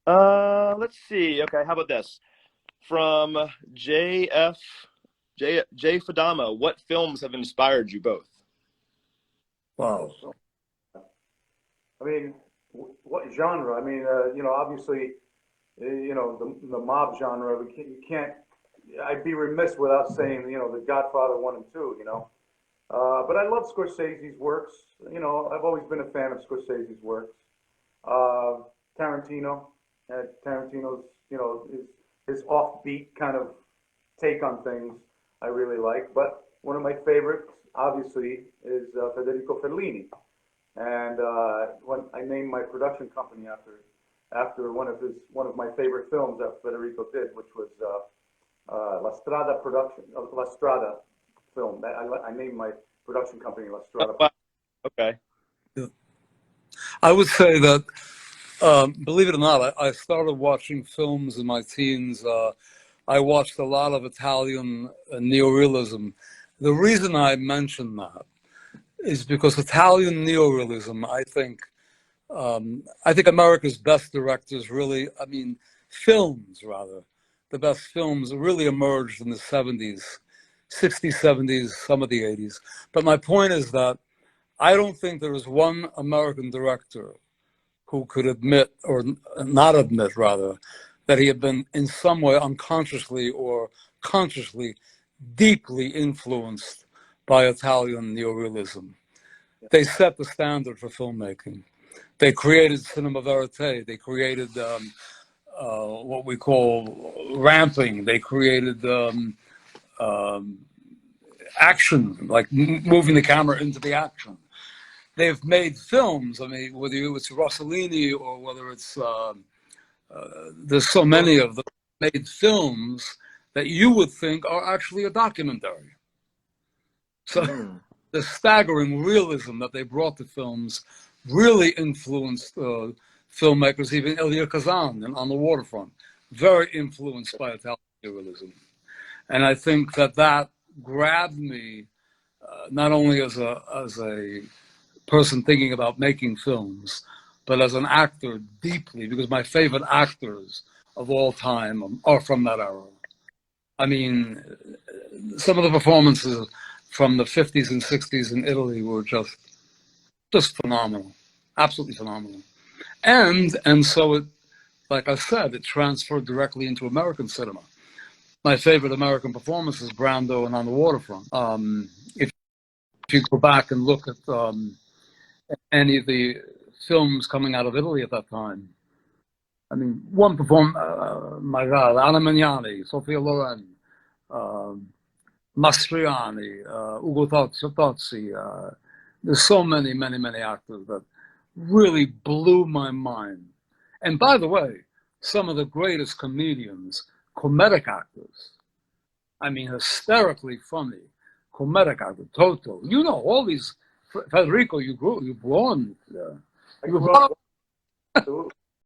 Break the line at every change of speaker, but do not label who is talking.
Let's see. Okay, how about this? From J Fadama, what films have inspired you both?
Wow.
I mean, what genre? I mean, obviously, the mob genre. You can't. I'd be remiss without saying, The Godfather 1 and 2. But I love Scorsese's works. I've always been a fan of Scorsese's works. Uh, Tarantino, Tarantino's, his offbeat kind of take on things I really like. But one of my favorites, obviously, is Federico Fellini. And when I named my production company after one of my favorite films that Federico did, which was La Strada production, La Strada film. I named my production company La Strada.
Wow. Okay.
I would say that, believe it or not, I started watching films in my teens. I watched a lot of Italian neorealism. The reason I mention that is because Italian neorealism, I think America's best directors really, films rather, the best films really emerged in the 70s, 60s, 70s, some of the 80s. But my point is that I don't think there is one American director who could admit, or not admit rather, that he had been in some way unconsciously or consciously deeply influenced by Italian neorealism. They set the standard for filmmaking. They created cinema verite. They created what we call ramping. They created action, like moving the camera into the action. They've made films. I mean, whether it's Rossellini or whether it's there's so many of them made films that you would think are actually a documentary. So the staggering realism that they brought to films really influenced filmmakers, even Elia Kazan On the Waterfront, very influenced by Italian realism. And I think that grabbed me not only as a person thinking about making films, but as an actor deeply, because my favorite actors of all time are from that era. I mean, some of the performances from the 50s and 60s in Italy were just phenomenal, absolutely phenomenal. And so it, like I said, it transferred directly into American cinema. My favorite American performance is Brando and On the Waterfront. If you go back and look at any of the films coming out of Italy at that time, I mean, one perform, my God, Anna Magnani, Sofia Loren, Mastriani, Ugo Tozzi. There's so many, many, many actors that really blew my mind. And by the way, some of the greatest comedians, comedic actors, I mean, hysterically funny, comedic actor, Toto, all these, Federico, you grew on.
I grew up,